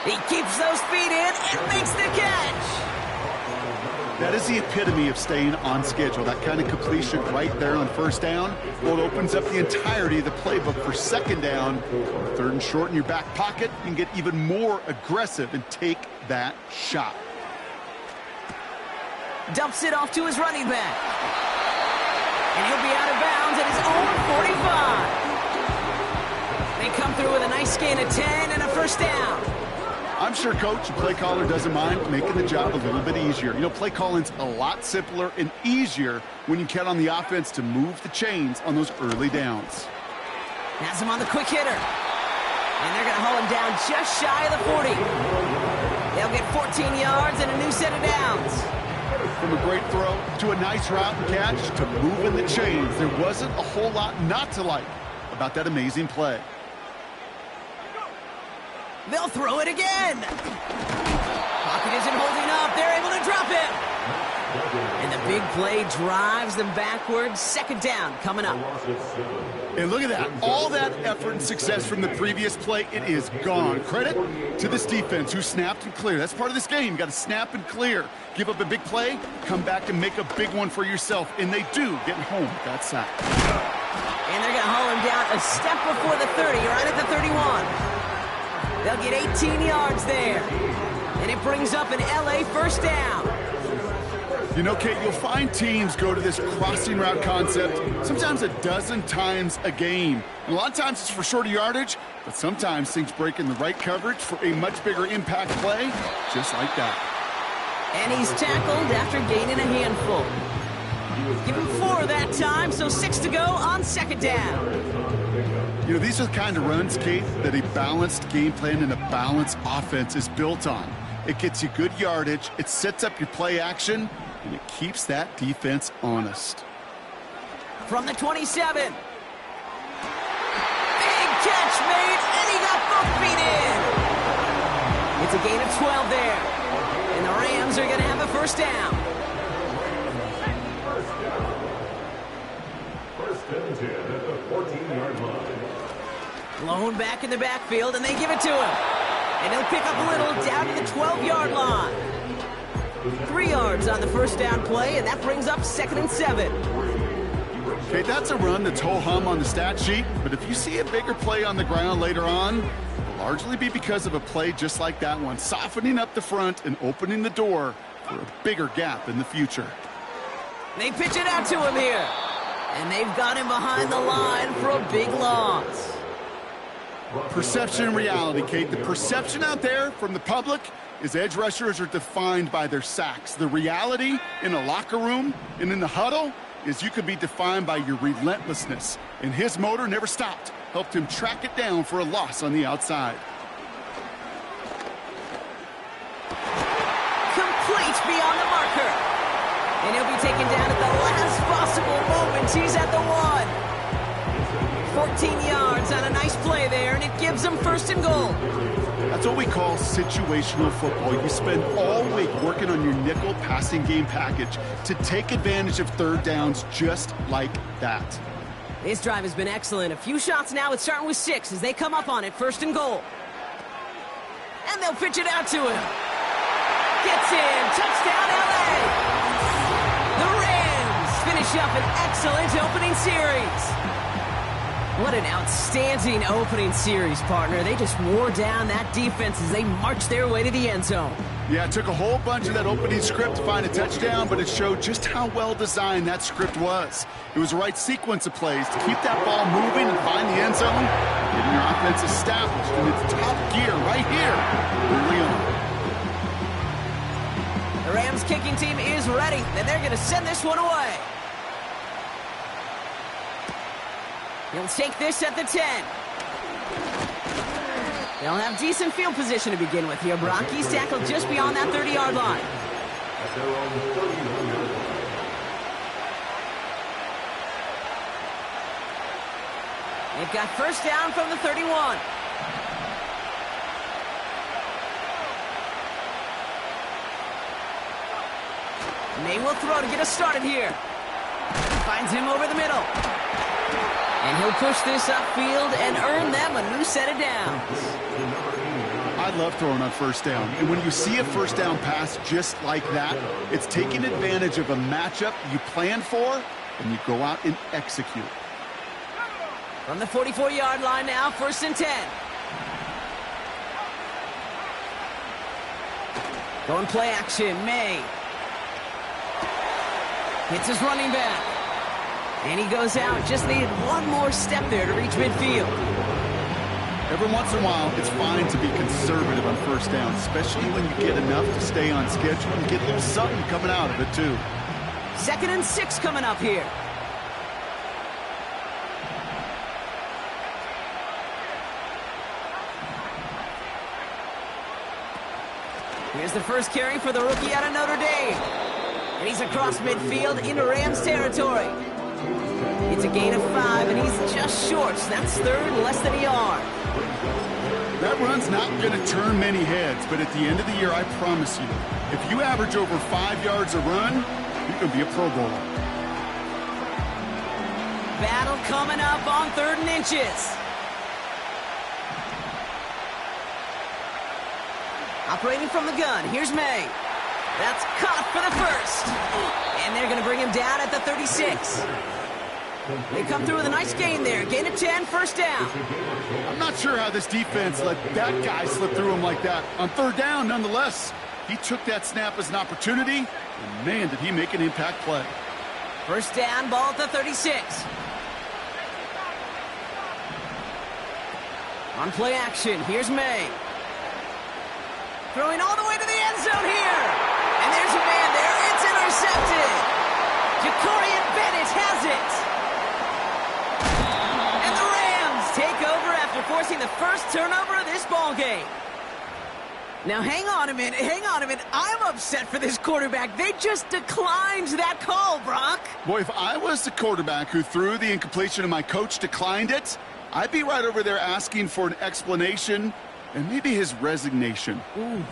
He keeps those feet in and makes the catch. That is the epitome of staying on schedule. That kind of completion right there on first down. Well, it opens up the entirety of the playbook for second down. Third and short in your back pocket. You can get even more aggressive and take that shot. Dumps it off to his running back. And he'll be out of bounds at his own 45. They come through with a nice gain of 10 and a first down. I'm sure coach and play caller doesn't mind making the job a little bit easier. You know, play calling's a lot simpler and easier when you count on the offense to move the chains on those early downs. Has him on the quick hitter. And they're going to haul him down just shy of the 40. They'll get 14 yards and a new set of downs. From a great throw to a nice route and catch to moving the chains, there wasn't a whole lot not to like about that amazing play. They'll throw it again. Pocket isn't holding up. They're able to drop it. And the big play drives them backwards. Second down coming up. And look at that. All that effort and success from the previous play, it is gone. Credit to this defense who snapped and cleared. That's part of this game. You got to snap and clear. Give up a big play, come back and make a big one for yourself. And they do, getting home with that sack. And they're going to haul him down a step before the 30, right at the 31. They'll get 18 yards there. And it brings up an LA first down. You know, Kate, you'll find teams go to this crossing route concept sometimes a dozen times a game. And a lot of times it's for shorter yardage, but sometimes things break in the right coverage for a much bigger impact play, just like that. And he's tackled after gaining a handful. Give him 4 that time, so 6 to go on second down. You know, these are the kind of runs, Kate, that a balanced game plan and a balanced offense is built on. It gets you good yardage, it sets up your play action, and it keeps that defense honest. From the 27. Big catch made, and he got both feet in. It's a gain of 12 there. And the Rams are going to have a first down. First and 10 at the 14-yard line. Blown back in the backfield, and they give it to him. And he'll pick up a little down to the 12-yard line. 3 yards on the first down play, and that brings up 2nd and 7. Okay, that's a run that's ho-hum on the stat sheet, but if you see a bigger play on the ground later on, it'll largely be because of a play just like that one, softening up the front and opening the door for a bigger gap in the future. They pitch it out to him here. And they've got him behind the line for a big loss. Perception and reality, Kate. The perception out there from the public is edge rushers are defined by their sacks. The reality in a locker room and in the huddle is you could be defined by your relentlessness. And his motor never stopped. Helped him track it down for a loss on the outside. Complete beyond the marker. And he'll be taken down at the last possible moment. He's at the 1. 14 yards on a nice play there, and it gives them first and goal. That's what we call situational football. You spend all week working on your nickel passing game package to take advantage of third downs just like that. This drive has been excellent. A few shots now. It's starting with 6 as they come up on it, first and goal. And they'll pitch it out to him. Gets in. Touchdown, LA. The Rams finish up an excellent opening series. What an outstanding opening series, partner. They just wore down that defense as they marched their way to the end zone. Yeah, it took a whole bunch of that opening script to find a touchdown, but it showed just how well designed that script was. It was the right sequence of plays to keep that ball moving and find the end zone, getting your offense established in its top gear right here early on. The Rams kicking team is ready, and they're going to send this one away. He'll take this at the 10. They'll have decent field position to begin with here. Brock, he's tackled just beyond that 30-yard line. They've got first down from the 31. May will throw to get us started here. Finds him over the middle. And he'll push this upfield and earn them a new set of downs. I love throwing on first down. And when you see a first down pass just like that, it's taking advantage of a matchup you planned for, and you go out and execute. From the 44-yard line now, 1st and 10. Going play action, May. Hits his running back. And he goes out. Just needed one more step there to reach midfield. Every once in a while, it's fine to be conservative on first down, especially when you get enough to stay on schedule and get a little something coming out of it, too. 2nd and 6 coming up here. Here's the first carry for the rookie out of Notre Dame. And he's across midfield into Rams territory. It's a gain of 5, and he's just short. So that's 3rd, less than a yard. That run's not going to turn many heads, but at the end of the year, I promise you, if you average over 5 yards a run, you're going to be a Pro Bowler. Battle coming up on 3rd and inches. Operating from the gun, here's May. That's caught for the 1st. And they're going to bring him down at the 36. They come through with a nice gain there. Gain of 10, 1st down. I'm not sure how this defense let that guy slip through him like that. On 3rd down, nonetheless, he took that snap as an opportunity, and man, did he make an impact play. 1st down, ball at the 36. On play action, here's May. Throwing all the way to the end zone here. And there's a man there. It's intercepted. Jacorian Bennett has it. And the Rams take over after forcing the first turnover of this ball game. Now, hang on a minute. I'm upset for this quarterback. They just declined that call, Brock. Boy, if I was the quarterback who threw the incompletion and my coach declined it, I'd be right over there asking for an explanation and maybe his resignation. Ooh.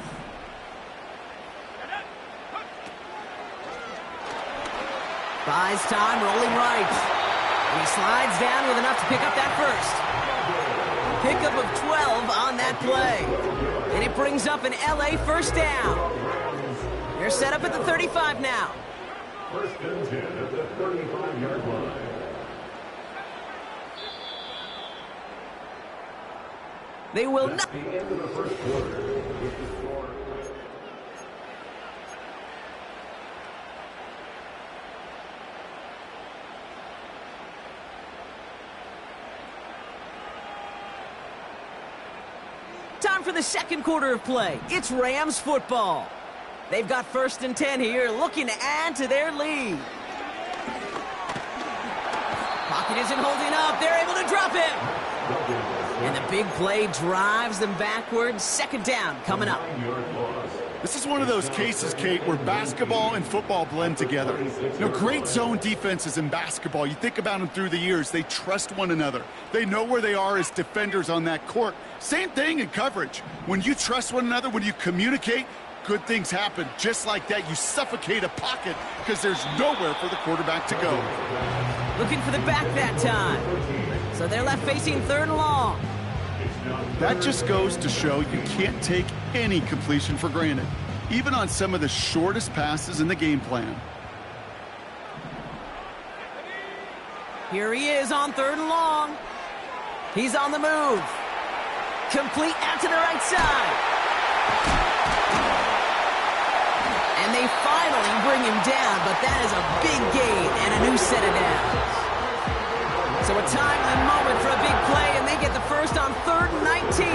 Buys time, rolling right. And he slides down with enough to pick up that 1st. Pickup of 12 on that play. And it brings up an LA 1st down. They're set up at the 35 now. 1st and 10 at the 35-yard line. They will not. The end of the 1st quarter with the score. Time for the 2nd quarter of play. It's Rams football. They've got 1st and 10 here, looking to add to their lead. Pocket isn't holding up. They're able to drop him. And the big play drives them backwards. 2nd down coming up. This is one of those cases, Kate, where basketball and football blend together. You know, great zone defenses in basketball. You think about them through the years. They trust one another. They know where they are as defenders on that court. Same thing in coverage. When you trust one another, when you communicate, good things happen. Just like that, you suffocate a pocket because there's nowhere for the quarterback to go. Looking for the back that time. So they're left facing 3rd and long. That just goes to show you can't take any completion for granted, even on some of the shortest passes in the game plan. Here he is on 3rd and long. He's on the move. Complete out to the right side. And they finally bring him down, but that is a big gain and a new set of downs. So a timely moment for a big play, and they get the 1st on 3rd and 19.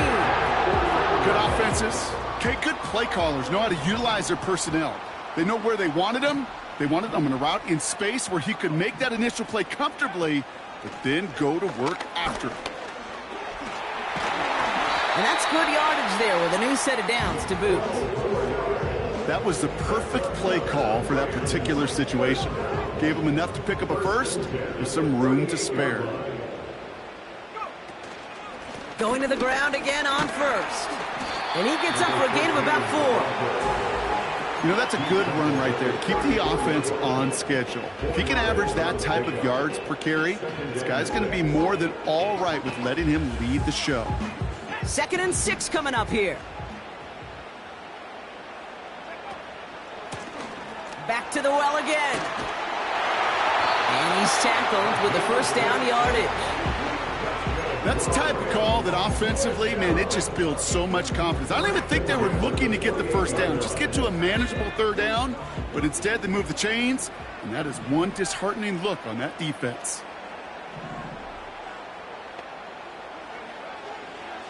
Good offenses. Okay, good play callers know how to utilize their personnel. They know where they wanted him. They wanted him on a route in space where he could make that initial play comfortably, but then go to work after. And that's good yardage there with a new set of downs to boot. That was the perfect play call for that particular situation. Gave him enough to pick up a 1st with some room to spare. Going to the ground again on 1st. And he gets up for a gain of about 4. You know, that's a good run right there. Keep the offense on schedule. If he can average that type of yards per carry, this guy's going to be more than all right with letting him lead the show. 2nd and 6 coming up here. to the well again. And he's tackled with the first down yardage. That's the type of call that offensively, man, it just builds so much confidence. I don't even think they were looking to get the first down. Just get to a manageable third down, but instead they move the chains, and that is one disheartening look on that defense.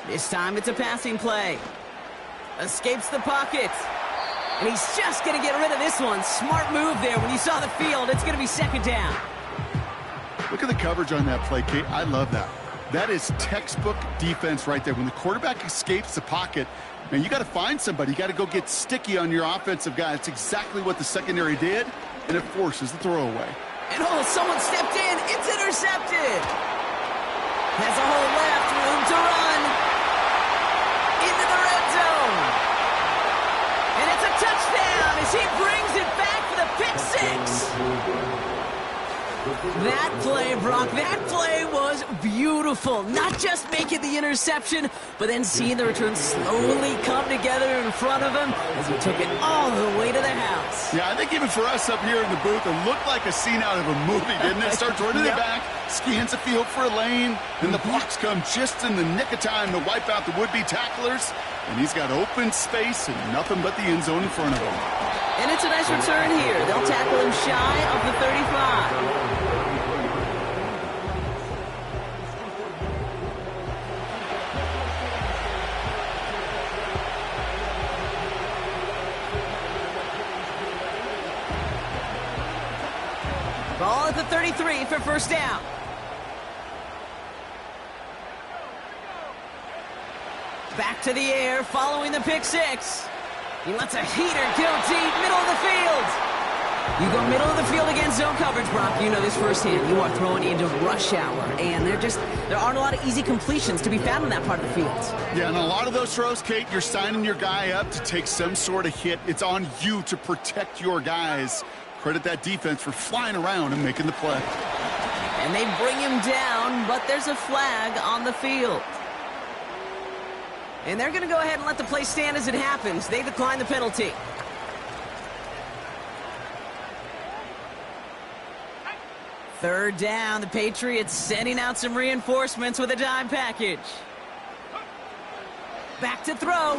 This time it's a passing play. Escapes the pocket. And he's just going to get rid of this one. Smart move there. When you saw the field, it's going to be second down. Look at the coverage on that play, Kate. I love that. That is textbook defense right there. When the quarterback escapes the pocket, man, you got to find somebody. You got to go get sticky on your offensive guy. That's exactly what the secondary did, and it forces the throwaway. And oh, someone stepped in. It's intercepted. Has a hole left. Room to run. Into the red zone. And it's a touchdown as he brings it back for the pick six. That play, Brock, that play was beautiful. Not just making the interception, but then seeing the return slowly come together in front of him as he took it all the way to the house. Yeah, I think even for us up here in the booth, it looked like a scene out of a movie, didn't it? Starts running it back, scans the field for a lane, and the blocks come just in the nick of time to wipe out the would-be tacklers, and he's got open space and nothing but the end zone in front of him. And it's a nice return here. They'll tackle him shy of the 35. Ball at the 33 for first down. Back to the air following the pick six. He lets a heater go deep, middle of the field. You go middle of the field against zone coverage, Brock. You know this firsthand. You are throwing into rush hour, and there aren't a lot of easy completions to be found in that part of the field. Yeah, and a lot of those throws, Kate, you're signing your guy up to take some sort of hit. It's on you to protect your guys. Credit that defense for flying around and making the play. And they bring him down, but there's a flag on the field. And they're going to go ahead and let the play stand as it happens. They decline the penalty. Third down, the Patriots sending out some reinforcements with a dime package. Back to throw.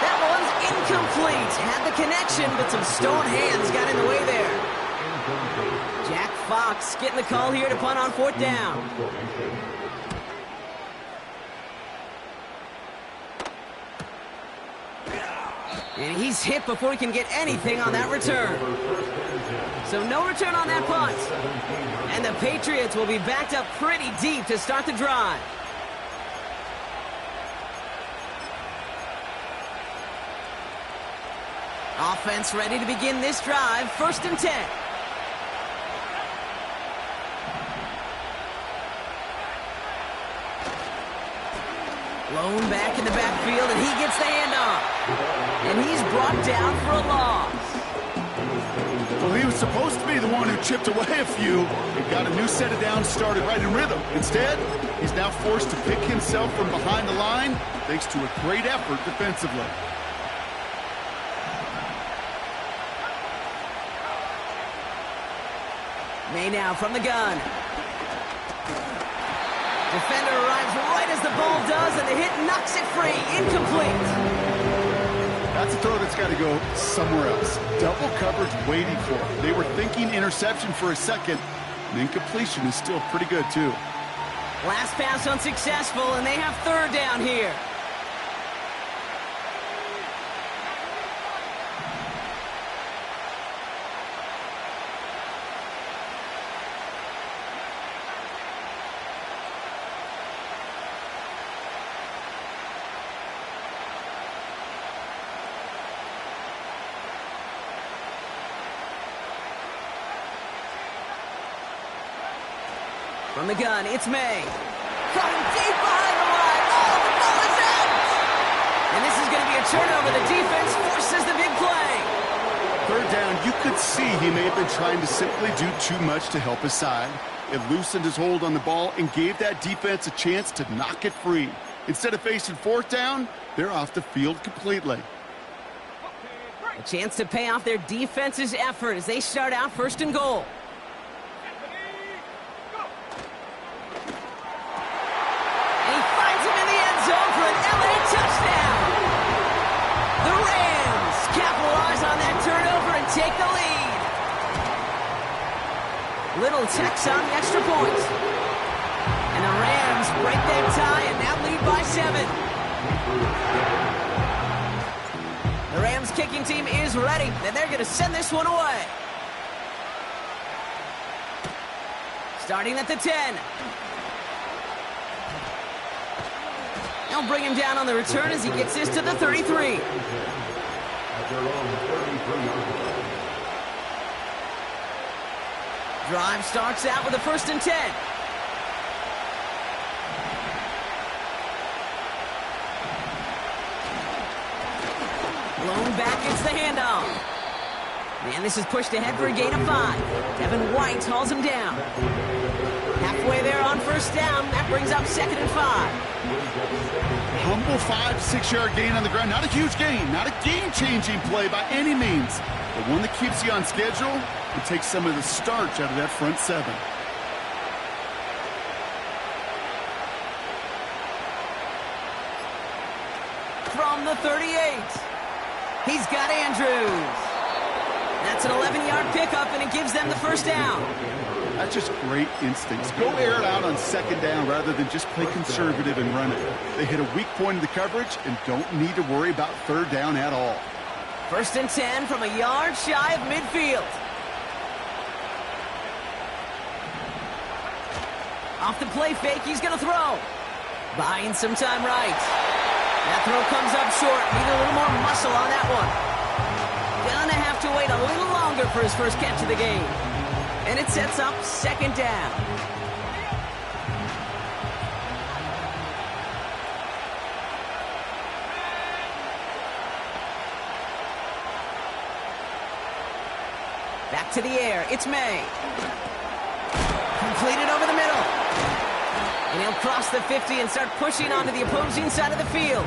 That one's incomplete. Had the connection, but some stone hands got in the way there. Jack Fox getting the call here to punt on fourth down. And he's hit before he can get anything on that return. So no return on that punt. And the Patriots will be backed up pretty deep to start the drive. Offense ready to begin this drive. First and 10. Blown back in the backfield, and he gets the handoff. And he's brought down for a loss. Well, he was supposed to be the one who chipped away a few and got a new set of downs started right in rhythm. Instead, he's now forced to pick himself from behind the line thanks to a great effort defensively. May now from the gun. Defender arrives right as the ball does, and the hit knocks it free. Incomplete. That's a throw that's got to go somewhere else. Double coverage waiting for it. They were thinking interception for a second, and incompletion is still pretty good, too. Last pass unsuccessful, and they have third down here. From the gun, it's May. Coming deep behind the line. Oh, the ball is out! And this is going to be a turnover. The defense forces the big play. Third down, you could see he may have been trying to simply do too much to help his side. It loosened his hold on the ball and gave that defense a chance to knock it free. Instead of facing fourth down, they're off the field completely. A chance to pay off their defense's effort as they start out first and goal. And he finds him in the end zone for an LA touchdown. The Rams capitalize on that turnover and take the lead. Little Tex on the extra point. And the Rams break that tie and now lead by 7. The Rams kicking team is ready, and they're going to send this one away. Starting at the 10. They'll bring him down on the return as he gets this to the 33. Drive starts out with a 1st and 10. Blown back, it's the handoff. And this is pushed ahead for a gain of 5. Devin White hauls him down. Halfway there on 1st down. That brings up 2nd and 5. Humble 5 to 6 yard gain on the ground. Not a huge gain. Not a game-changing play by any means. But one that keeps you on schedule and takes some of the starch out of that front 7. From the 38. He's got Andrews. That's an 11-yard pickup, and it gives them the 1st down. That's just great instincts. Go air it out on 2nd down rather than just play conservative and run it. They hit a weak point in the coverage and don't need to worry about 3rd down at all. 1st and 10 from a yard shy of midfield. Off the play fake, he's going to throw. Buying some time right. That throw comes up short. Need a little more muscle on that one. Gonna have to wait a little longer for his first catch of the game. And it sets up 2nd down. Back to the air. It's May. Completed over the middle. And he'll cross the 50 and start pushing onto the opposing side of the field.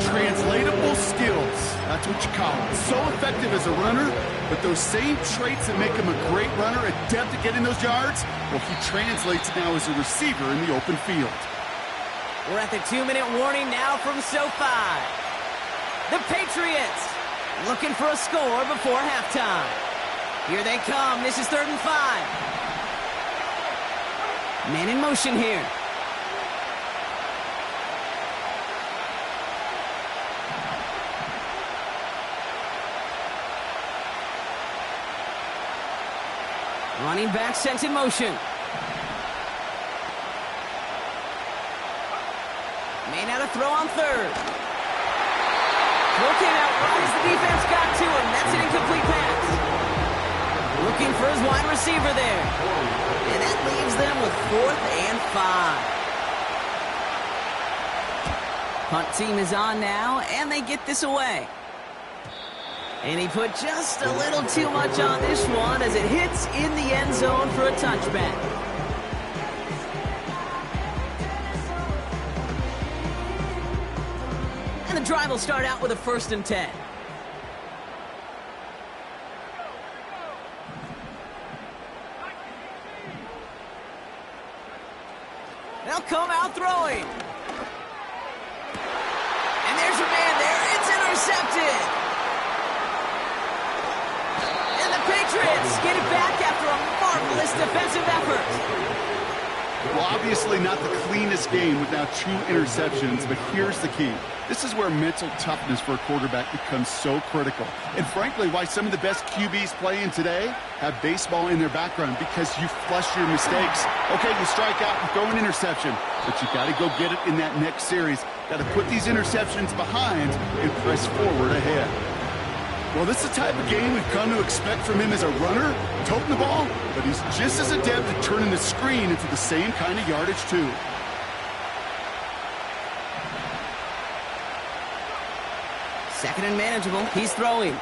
Translatable skills. That's what you call it. So effective as a runner, but those same traits that make him a great runner, adept at getting those yards, well, he translates now as a receiver in the open field. We're at the 2-minute warning now from SoFi. The Patriots looking for a score before halftime. Here they come. This is 3rd and 5. Man in motion here. Running back sent in motion. May not have throw on 3rd. Throw came out right as the defense got to him. That's an incomplete pass. Looking for his wide receiver there. And that leaves them with 4th and 5. Punt team is on now, and they get this away. And he put just a little too much on this one as it hits in the end zone for a touchback. And the drive will start out with a 1st and 10. They'll come out throwing. And there's your man there. It's intercepted. And the Patriots get it back after a marvelous defensive effort. Well, obviously not the cleanest game without 2 interceptions, but here's the key. This is where mental toughness for a quarterback becomes so critical. And frankly, why some of the best QBs playing today have baseball in their background, because you flush your mistakes. Okay, you strike out and throw an interception, but you got to go get it in that next series. Got to put these interceptions behind and press forward ahead. Well, this is the type of game we've come to expect from him as a runner, toting the ball, but he's just as adept at turning the screen into the same kind of yardage, too. Second and manageable. He's throwing.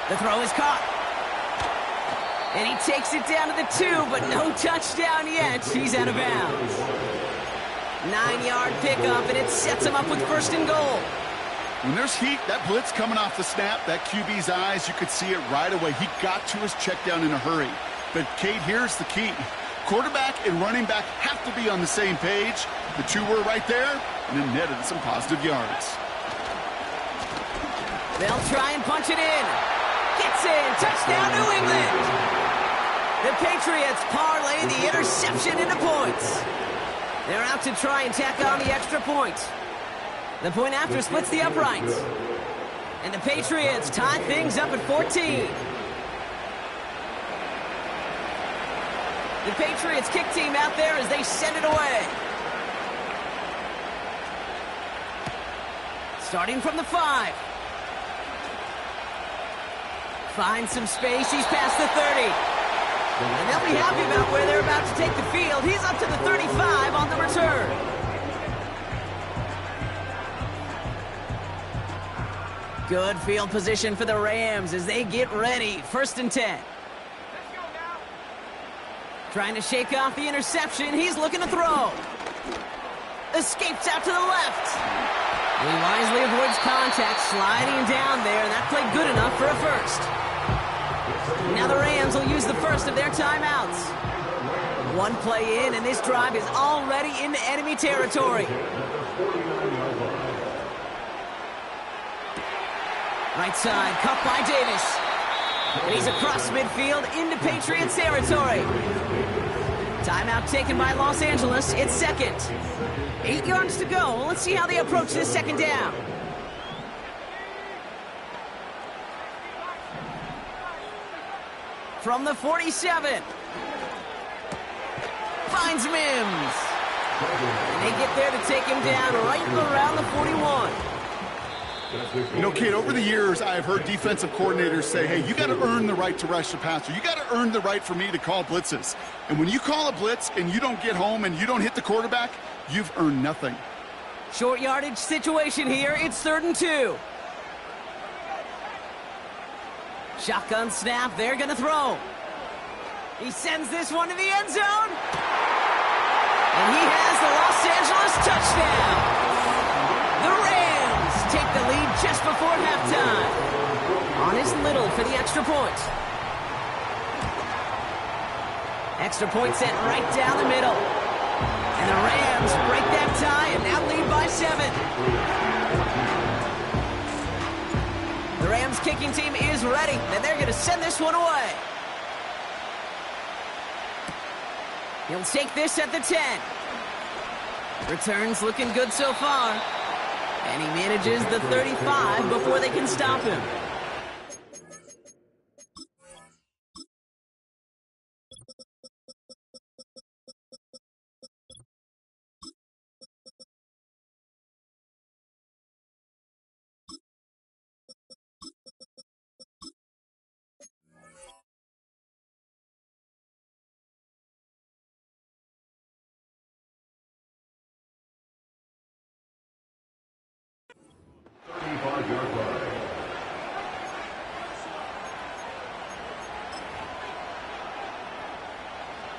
The throw is caught. And he takes it down to the 2, but no touchdown yet. He's out of bounds. 9-yard pickup, and it sets him up with 1st and goal. When there's heat, that blitz coming off the snap, that QB's eyes, you could see it right away. He got to his check down in a hurry. But, Kate, here's the key. Quarterback and running back have to be on the same page. The two were right there, and then netted some positive yards. They'll try and punch it in. Gets in. Touchdown, New England. The Patriots parlay the interception into points. They're out to try and tack on the extra point. The point after splits the uprights. And the Patriots tie things up at 14. The Patriots kick team out there as they send it away. Starting from the 5. Finds some space. He's past the 30. And they'll be happy about where they're about to take the field. He's up to the 35 on the return. Good field position for the Rams as they get ready. 1st and 10. Trying to shake off the interception. He's looking to throw. Escapes out to the left. He wisely avoids contact, sliding down there, and that played good enough for a first. Now the Rams will use the first of their timeouts. One play in, and this drive is already into enemy territory. Right side, cut by Davis. And he's across midfield into Patriots territory. Timeout taken by Los Angeles. It's second. 8 yards to go. Let's see how they approach this second down. From the 47. Finds Mims. And they get there to take him down right around the 41. You know, Kate, over the years, I've heard defensive coordinators say, hey, you got to earn the right to rush the passer. You got to earn the right for me to call blitzes. And when you call a blitz and you don't get home and you don't hit the quarterback, you've earned nothing. Short yardage situation here. It's 3rd and 2. Shotgun snap. They're going to throw. He sends this one to the end zone. And he has the Los Angeles touchdown. The Rams take the lead just before halftime. On is Little for the extra point. Extra point sent right down the middle. And the Rams break that tie and now lead by 7. The Rams kicking team is ready, and they're going to send this one away. He'll take this at the 10. Returns looking good so far. And he manages the 35 before they can stop him.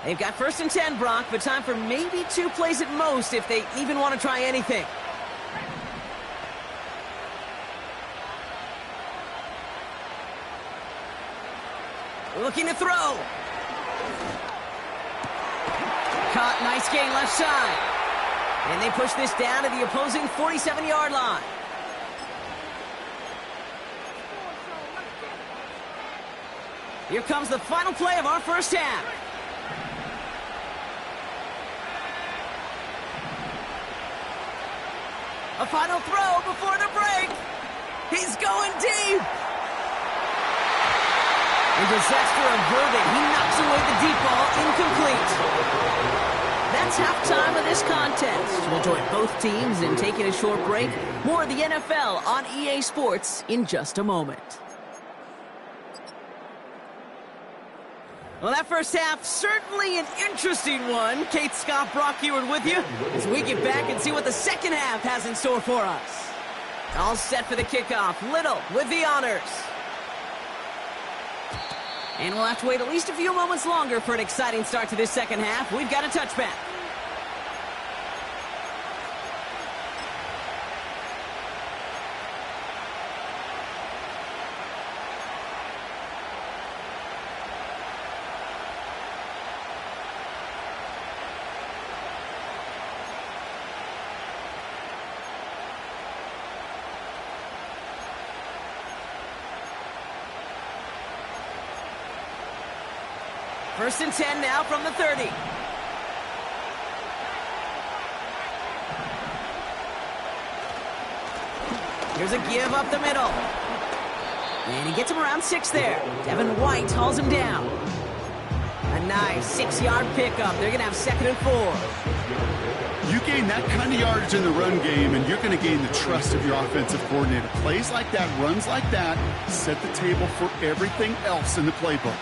They've got 1st and 10, Brock, but time for maybe 2 plays at most if they even want to try anything. Looking to throw. Caught, nice gain left side. And they push this down to the opposing 47-yard line. Here comes the final play of our first half. A final throw before the break. He's going deep. And disaster averted. He knocks away the deep ball, incomplete. That's halftime of this contest. We'll join both teams in taking a short break. More of the NFL on EA Sports in just a moment. Well, that first half, certainly an interesting one. Kate, Scott, Brock Heward with you as we get back and see what the second half has in store for us. All set for the kickoff. Little with the honors. And we'll have to wait at least a few moments longer for an exciting start to this second half. We've got a touchback. First and 10 now from the 30. Here's a give up the middle. And he gets him around 6 there. Devin White hauls him down. A nice 6-yard pickup. They're going to have 2nd and 4. You gain that kind of yardage in the run game, and you're going to gain the trust of your offensive coordinator. Plays like that, runs like that, set the table for everything else in the playbook.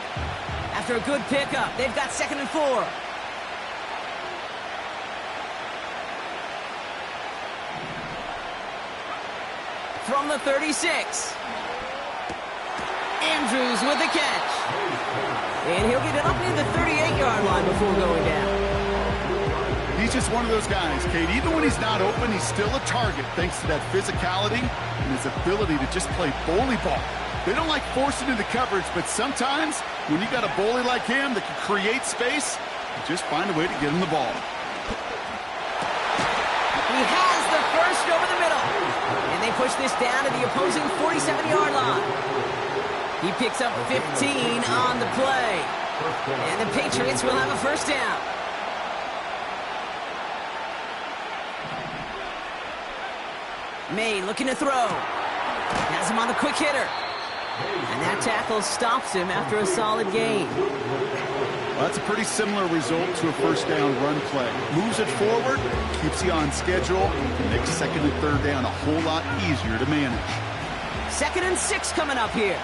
After a good pickup, they've got 2nd and 4. From the 36. Andrews with the catch. And he'll get it up near the 38-yard line before going down. He's just one of those guys, Kate. Even when he's not open, he's still a target thanks to that physicality and his ability to just play bully ball. They don't like forcing into coverage, but sometimes when you got a bully like him that can create space, you just find a way to get him the ball. He has the first over the middle. And they push this down to the opposing 47-yard line. He picks up 15 on the play. And the Patriots will have a first down. May looking to throw. Has him on the quick hitter. And that tackle stops him after a solid gain. Well, that's a pretty similar result to a first down run play. Moves it forward, keeps you on schedule, and makes 2nd and 3rd down a whole lot easier to manage. 2nd and 6 coming up here.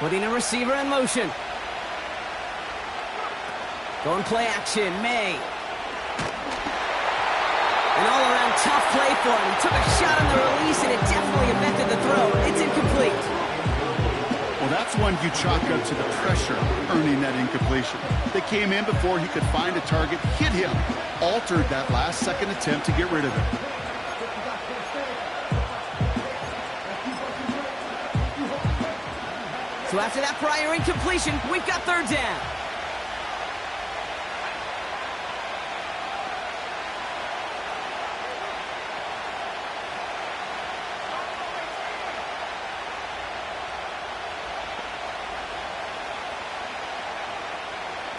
Putting a receiver in motion. Going play action, May. An all-around tough play for him. He took a shot on the release, and it definitely affected the throw. It's incomplete. Well, that's one you chalk up to the pressure earning that incompletion. They came in before he could find a target, hit him, altered that last-second attempt to get rid of it. So after that prior incompletion, we've got 3rd down.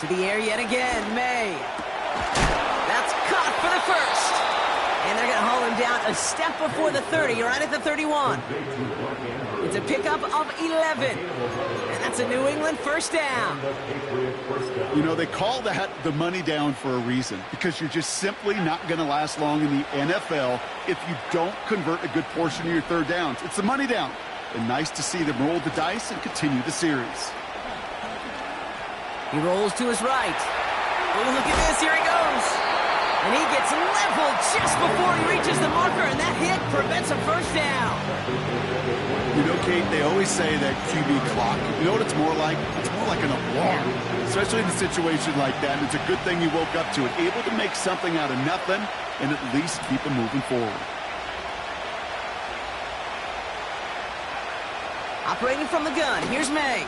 To the air yet again, May. That's caught for the first. And they're going to haul him down a step before the 30, right at the 31. It's a pickup of 11. And that's a New England first down. You know, they call that the money down for a reason, because you're just simply not going to last long in the NFL if you don't convert a good portion of your 3rd downs. It's the money down. And nice to see them roll the dice and continue the series. He rolls to his right. Oh, look at this. Here he goes. And he gets leveled just before he reaches the marker, and that hit prevents a first down. You know, Kate, they always say that QB clock. You know what it's more like? It's more like an alarm, especially in a situation like that. And it's a good thing you woke up to it, able to make something out of nothing and at least keep them moving forward. Operating from the gun, here's May.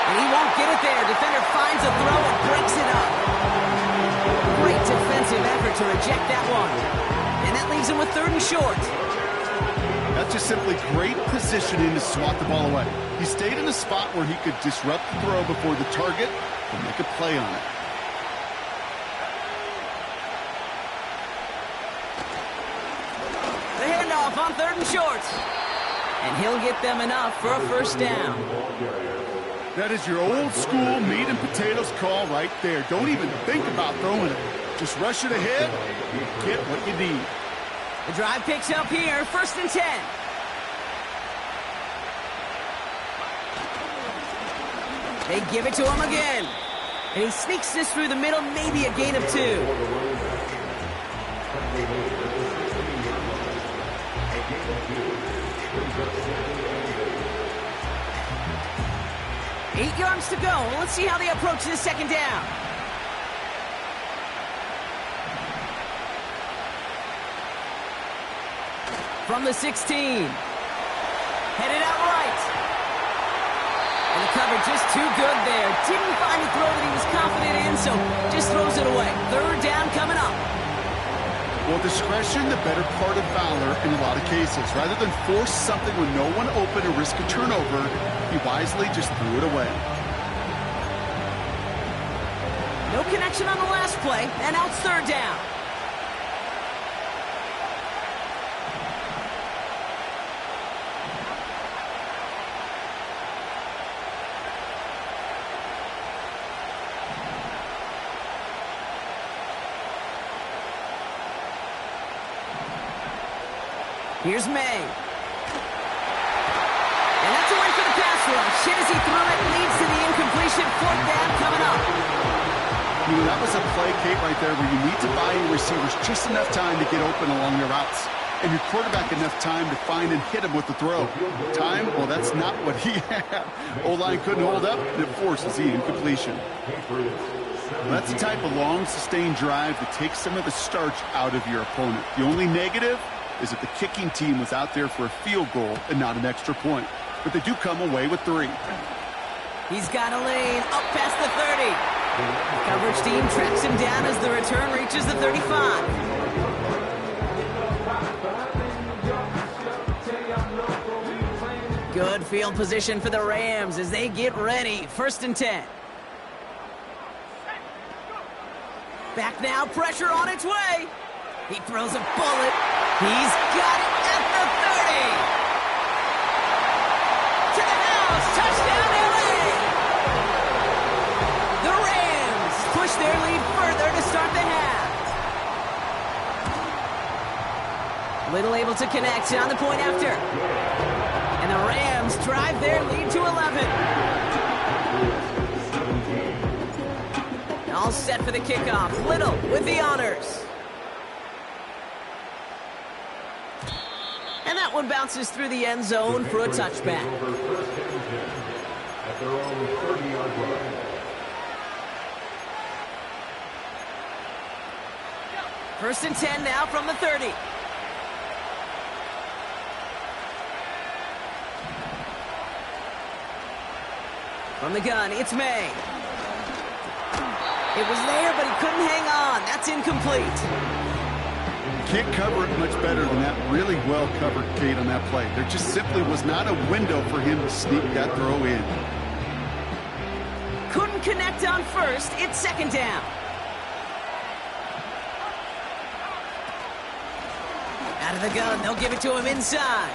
And he won't get it there. Defender finds a throw and breaks it up. Great defensive effort to reject that one. And that leaves him with 3rd and short. That's just simply great positioning to swat the ball away. He stayed in a spot where he could disrupt the throw before the target and make a play on it. The handoff on 3rd and short. And he'll get them enough for a first down. That is your old school meat and potatoes call right there. Don't even think about throwing it. Just rush it ahead and get what you need. The drive picks up here, 1st and 10. They give it to him again. And he sneaks this through the middle, maybe a gain of 2. Eight yards to go. Let's see how they approach this 2nd down. From the 16. Headed out right. And the cover just too good there. Didn't find a throw that he was confident in, so just throws it away. 3rd down coming up. Well, discretion, the better part of valor in a lot of cases. Rather than force something when no one open or risk a turnover, he wisely just threw it away. No connection on the last play, and now it's third down. Here's May. And that's a win for the pass rush. Hit as he threw it, leads to the incompletion. Fourth down coming up. You know, that was a play, Kate, right there, where you need to buy your receivers just enough time to get open along their routes. And your quarterback enough time to find and hit him with the throw. Time? Well, that's not what he had. O-line couldn't hold up, and it forces the incompletion. Well, that's the type of long, sustained drive that takes some of the starch out of your opponent. The only negative is that the kicking team was out there for a field goal and not an extra point. But they do come away with 3. He's got a lane up past the 30. The coverage team tracks him down as the return reaches the 35. Good field position for the Rams as they get ready. First and 10. Back now, pressure on its way. He throws a bullet. He's got it at the 30. To the house. Touchdown, LA. The Rams push their lead further to start the half. Little able to connect on the point after. And the Rams drive their lead to 11. All set for the kickoff. Little with the honors. And that one bounces through the end zone for a touchback. At their own 30-yard line. First and 10 now from the 30. From the gun, it's May. It was there, but he couldn't hang on. That's incomplete. Can't cover it much better than that. Really well covered, Kate, on that play. There just simply was not a window for him to sneak that throw in. Couldn't connect on first. It's second down. Out of the gun, they'll give it to him inside.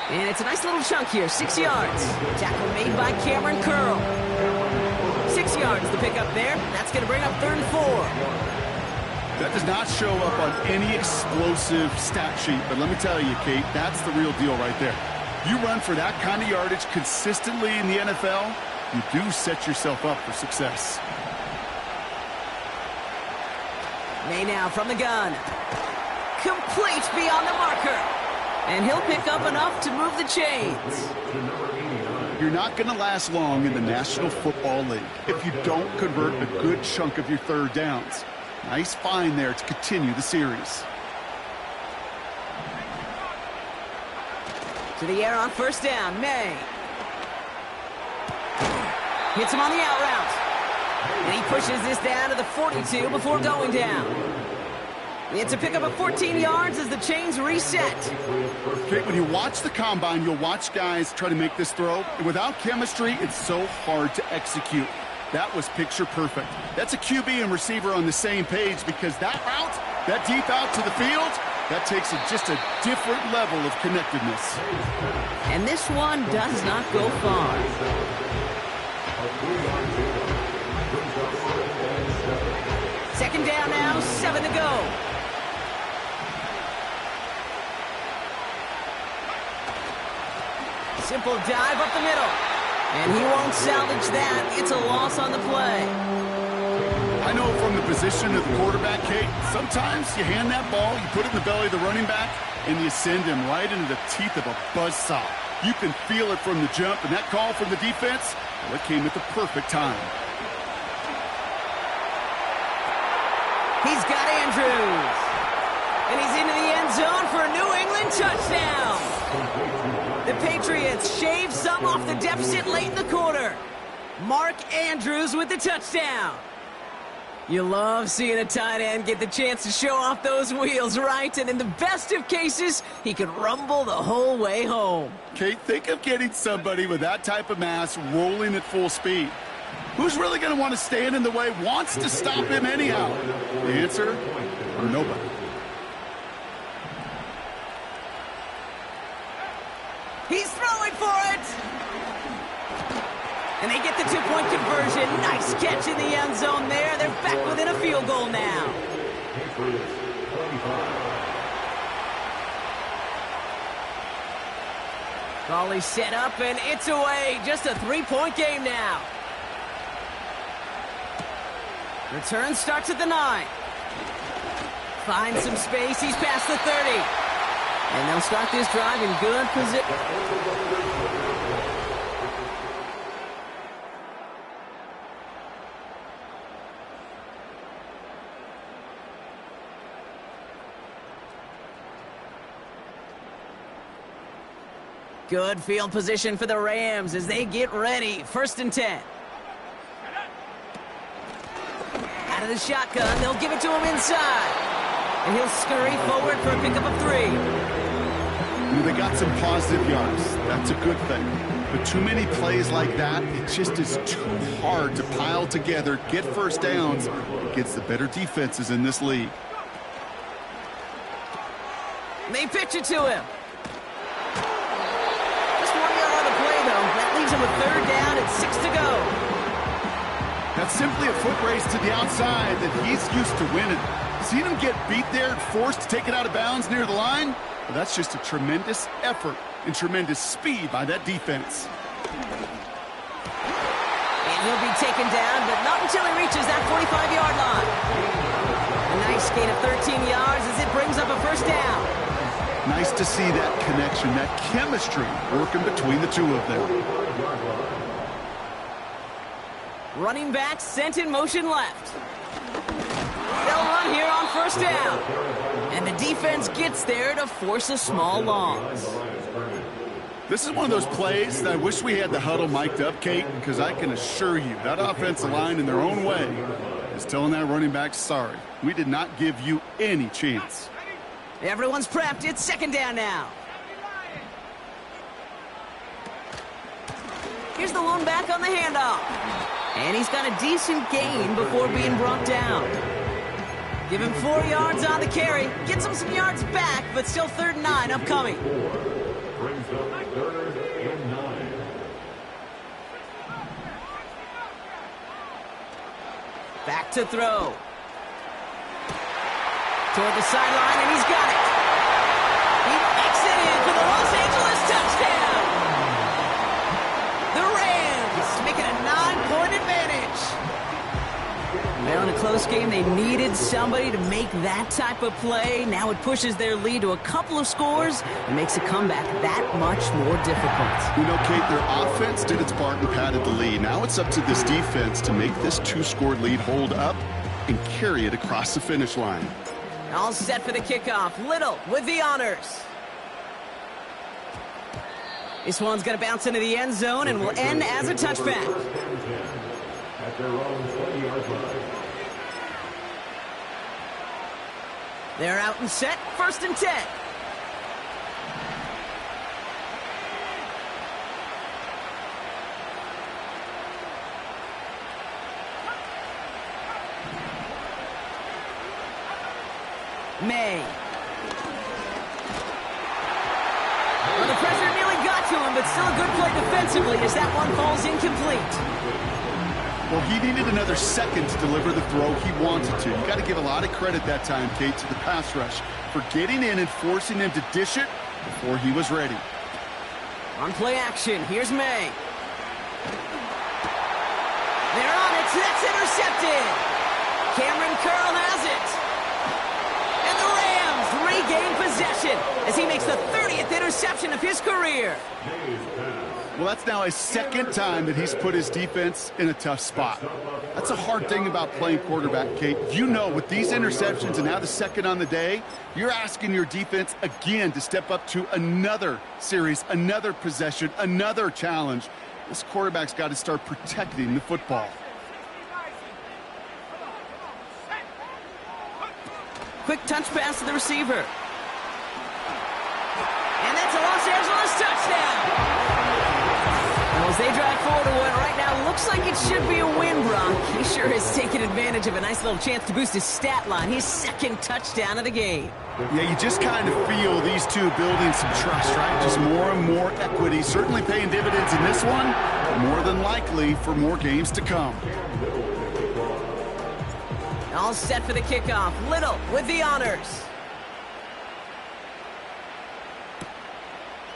And it's a nice little chunk here, 6 yards. Tackle made by Cameron Curl. 6 yards, the pickup there. That's going to bring up third and 4. That does not show up on any explosive stat sheet, but let me tell you, Kate, that's the real deal right there. You run for that kind of yardage consistently in the NFL, you do set yourself up for success. May now from the gun. Complete beyond the marker. And he'll pick up enough to move the chains. You're not going to last long in the National Football League if you don't convert a good chunk of your third downs. Nice find there to continue the series. To the air on first down, May. Hits him on the out route. And he pushes this down to the 42 before going down. It's a pickup of 14 yards as the chains reset. Okay, when you watch the combine, you'll watch guys try to make this throw. And without chemistry, it's so hard to execute. That was picture perfect. That's a QB and receiver on the same page because that route, that deep out to the field, that takes just a different level of connectedness. And this one does not go far. Second down now, 7 to go. Simple dive up the middle. And he won't salvage that. It's a loss on the play. I know from the position of the quarterback, Kate, sometimes you hand that ball, you put it in the belly of the running back, and you send him right into the teeth of a buzzsaw. You can feel it from the jump, and that call from the defense, well, it came at the perfect time. He's got Andrews. And he's into the end zone for a New England touchdown. The Patriots shave some off the deficit late in the quarter. Mark Andrews with the touchdown. You love seeing a tight end get the chance to show off those wheels, right? And in the best of cases, he could rumble the whole way home. Kate, think of getting somebody with that type of mass rolling at full speed. Who's really going to want to stand in the way, wants to stop him anyhow? The answer, nobody. He's throwing for it! And they get the two-point conversion. Nice catch in the end zone there. They're back within a field goal now. Volley set up, and it's away. Just a three-point game now. Return starts at the 9. Finds some space. He's past the 30. And they'll start this drive in good position. Good field position for the Rams as they get ready. 1st and 10. Out of the shotgun, they'll give it to him inside. And he'll scurry forward for a pickup of 3. They got some positive yards. That's a good thing. But too many plays like that, it just is too hard to pile together, get first downs against the better defenses in this league. They pitch it to him. That leaves him with 3rd down and 6 to go. That's simply a foot race to the outside that he's used to winning. Seeing him get beat there and forced to take it out of bounds near the line, well, that's just a tremendous effort and tremendous speed by that defense. And he'll be taken down, but not until he reaches that 45-yard line. A nice gain of 13 yards as it brings up a 1st down. Nice to see that connection, that chemistry working between the two of them. Running back sent in motion left. They'll run here on 1st down. And the defense gets there to force a small loss. This is one of those plays that I wish we had the huddle mic'd up, Kate, because I can assure you that offensive line in their own way is telling that running back, sorry, we did not give you any chance. Everyone's prepped. It's 2nd down now. Here's the lone back on the handoff. And he's got a decent gain before being brought down. Give him 4 yards on the carry. Gets him some yards back, but still 3rd and 9 upcoming. Brings up 3rd and 9. Back to throw. Toward the sideline, and he's got it. He makes it in for the Los Angeles touchdown. The Rams make it a 9-point advantage. Well, in a close game, they needed somebody to make that type of play. Now it pushes their lead to a couple of scores and makes a comeback that much more difficult. You know, Kate, their offense did its part and padded the lead. Now it's up to this defense to make this 2-score lead hold up and carry it across the finish line. All set for the kickoff. Little with the honors. This one's going to bounce into the end zone and will end as a touchback. At their own 20-yard line. They're out and set. 1st and 10. May. Well, the pressure nearly got to him, but still a good play defensively as that one falls incomplete. Well, he needed another second to deliver the throw he wanted to. You got to give a lot of credit that time, Kate, to the pass rush for getting in and forcing him to dish it before he was ready. On play action, here's May. They're on it, that's intercepted. Cameron Curl has it. And the Rams regain possession as he makes the 30th interception of his career. Well, that's now his 2nd time that he's put his defense in a tough spot. That's a hard thing about playing quarterback, Kate. You know, with these interceptions and now the 2nd on the day, you're asking your defense again to step up to another series, another possession, another challenge. This quarterback's got to start protecting the football. Quick touch pass to the receiver. And that's a Los Angeles touchdown. Well, as they drive forward to what right now looks like it should be a win, Brock. He sure has taken advantage of a nice little chance to boost his stat line. His second touchdown of the game. Yeah, you just kind of feel these two building some trust, right? Just more and more equity. Certainly paying dividends in this one. More than likely for more games to come. All set for the kickoff. Little with the honors.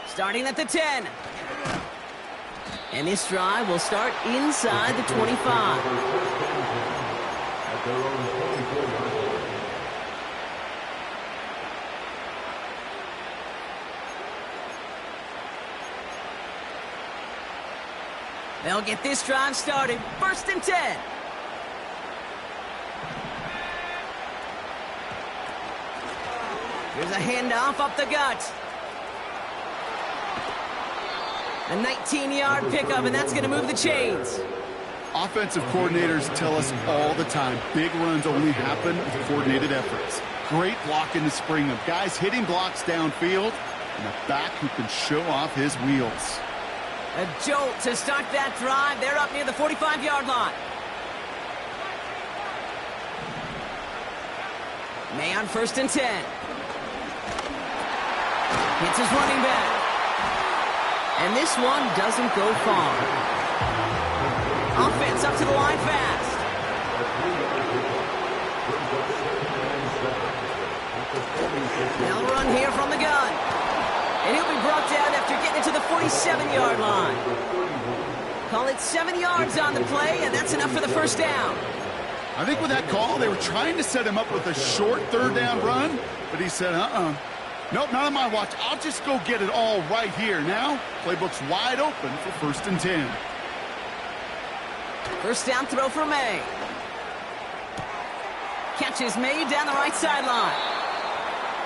Starting at the 10. And this drive will start inside the 25. They'll get this drive started. 1st and 10. Here's a handoff up the gut. A 19-yard pickup, and that's going to move the chains. Offensive coordinators tell us all the time, big runs only happen with coordinated efforts. Great blocking to spring them. Guys hitting blocks downfield, and a back who can show off his wheels. A jolt to start that drive. They're up near the 45-yard line. May on 1st and 10. Hits his running back. And this one doesn't go far. Offense up to the line fast. They'll run here from the gun. And he'll be brought down after getting to the 47-yard line. Call it 7 yards on the play, and that's enough for the 1st down. I think with that call, they were trying to set him up with a short 3rd down run, but he said, nope, not on my watch. I'll just go get it all right here. Now, playbook's wide open for 1st and 10. 1st down throw for May. Catch is made down the right sideline.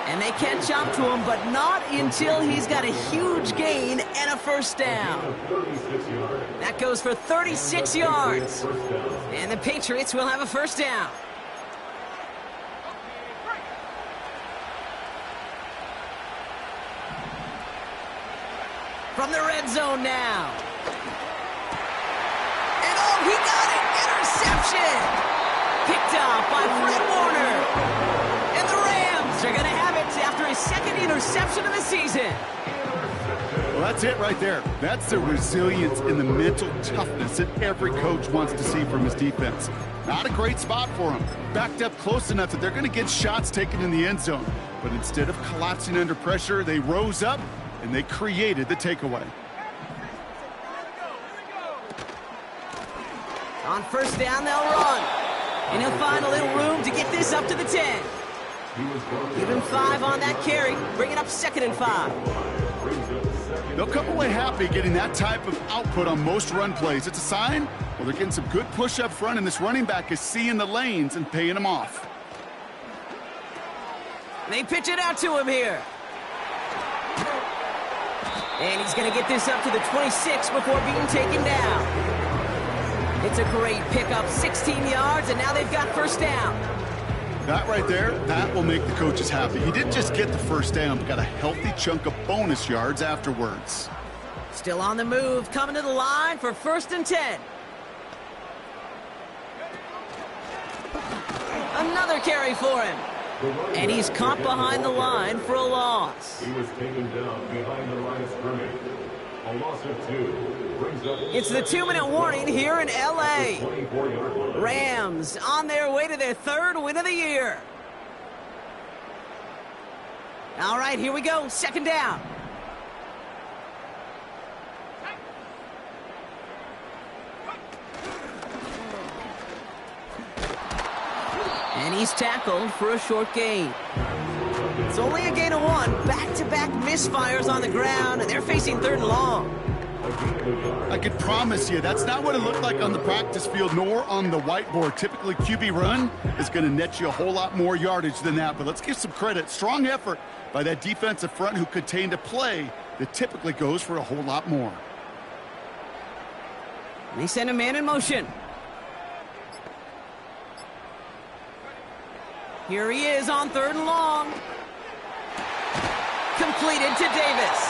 And they catch up to him, but not until he's got a huge gain and a 1st down. That goes for 36 yards. And the Patriots will have a 1st down. From the red zone now. And oh, he got it! Interception! Picked off by Fred Warner. And the Rams are going to have it after his 2nd interception of the season. Well, that's it right there. That's the resilience and the mental toughness that every coach wants to see from his defense. Not a great spot for him. Backed up close enough that they're going to get shots taken in the end zone. But instead of collapsing under pressure, they rose up and they created the takeaway. On 1st down, they'll run. And he'll find a little room to get this up to the 10. Give him 5 on that carry. Bring it up 2nd and 5. They'll come away happy getting that type of output on most run plays. It's a sign, well, they're getting some good push up front, and this running back is seeing the lanes and paying them off. They pitch it out to him here. And he's going to get this up to the 26 before being taken down. It's a great pickup, 16 yards, and now they've got 1st down. That right there, that will make the coaches happy. He didn't just get the 1st down, but got a healthy chunk of bonus yards afterwards. Still on the move, coming to the line for 1st and 10. Another carry for him. And he's caught behind the line for a loss. He was taken down behind the line of scrimmage. A loss of 2. It's the 2-minute warning here in L.A. Rams on their way to their 3rd win of the year. All right, here we go. 2nd down. And he's tackled for a short gain. It's only a gain of 1. Back-to-back misfires on the ground, and they're facing 3rd and long. I can promise you that's not what it looked like on the practice field nor on the whiteboard. Typically, QB run is going to net you a whole lot more yardage than that. But let's give some credit. Strong effort by that defensive front who contained a play that typically goes for a whole lot more. And they send a man in motion. Here he is on 3rd and long. Completed to Davis.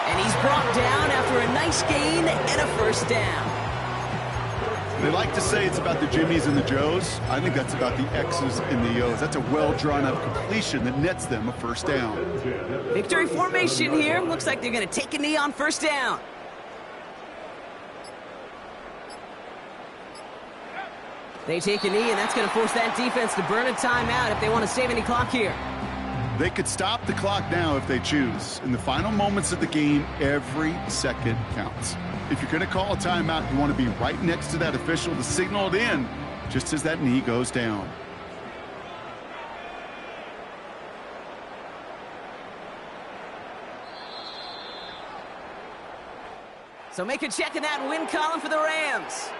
And he's brought down after a nice gain and a 1st down. They like to say it's about the Jimmies and the Joes. I think that's about the X's and the O's. That's a well-drawn-up completion that nets them a 1st down. Victory formation here. Looks like they're going to take a knee on 1st down. They take a knee, and that's going to force that defense to burn a timeout if they want to save any clock here. They could stop the clock now if they choose. In the final moments of the game, every second counts. If you're going to call a timeout, you want to be right next to that official to signal it in just as that knee goes down. So make a check in that win column for the Rams.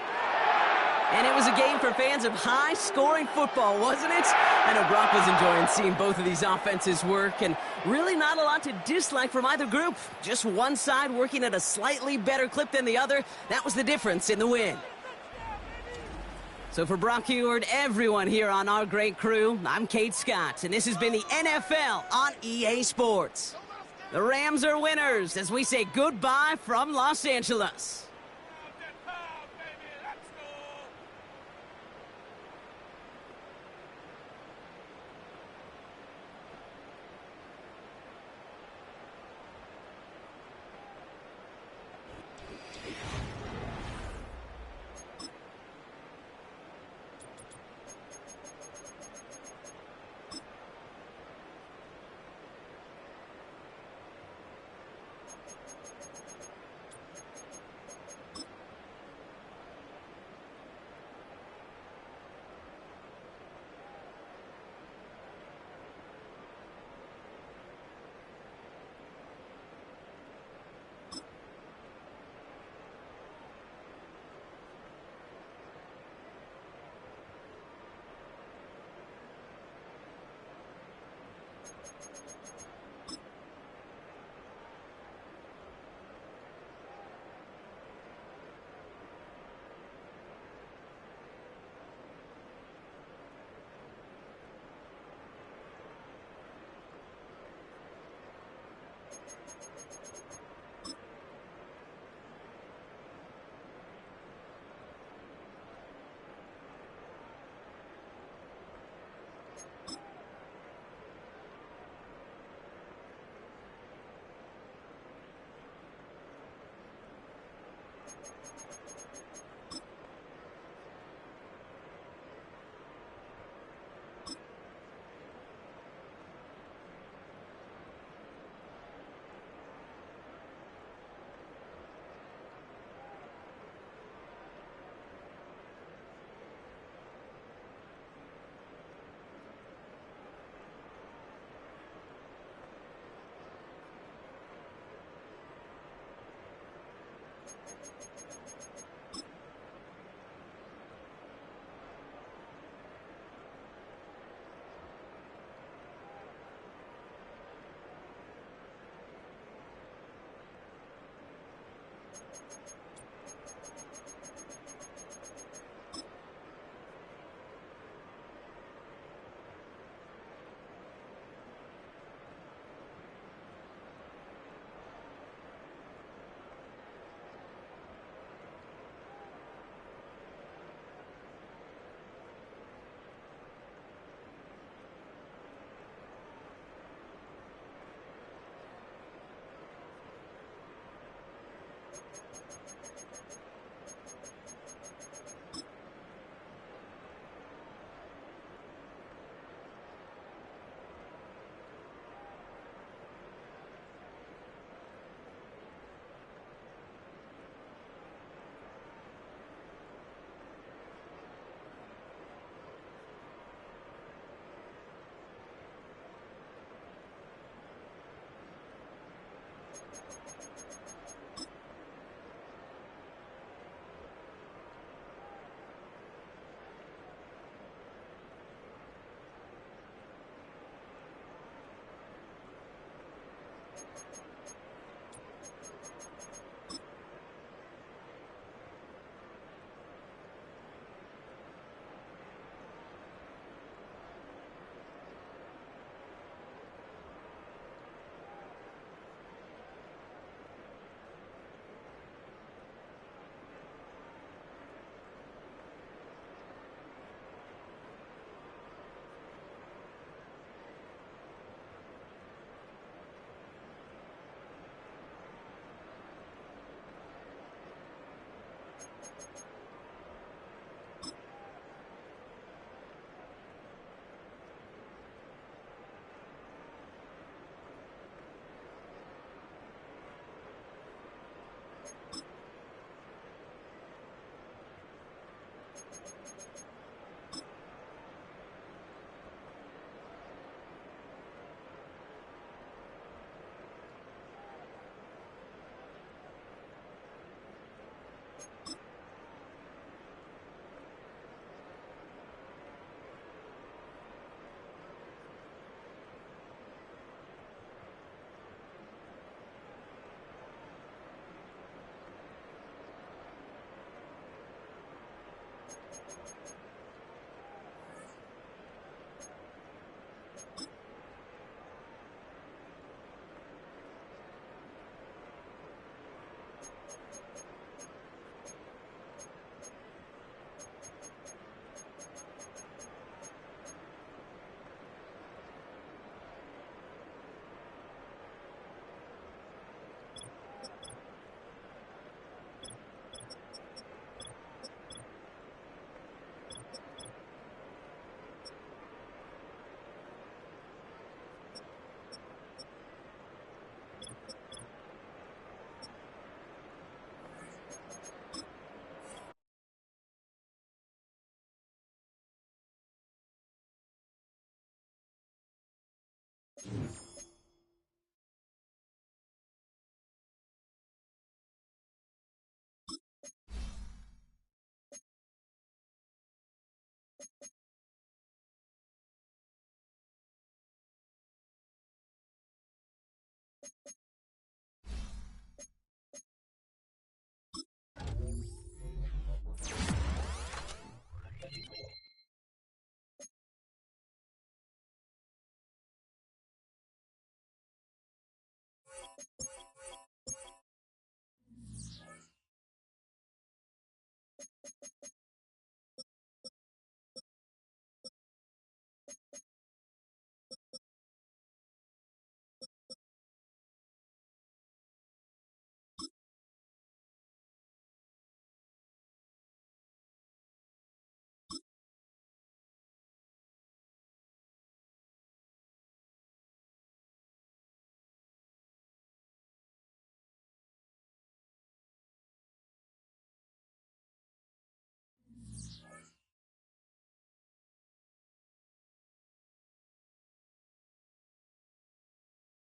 And it was a game for fans of high-scoring football, wasn't it? I know Brock was enjoying seeing both of these offenses work, and really not a lot to dislike from either group. Just one side working at a slightly better clip than the other. That was the difference in the win. So for Brock Heward, everyone here on our great crew, I'm Kate Scott, and this has been the NFL on EA Sports. The Rams are winners as we say goodbye from Los Angeles.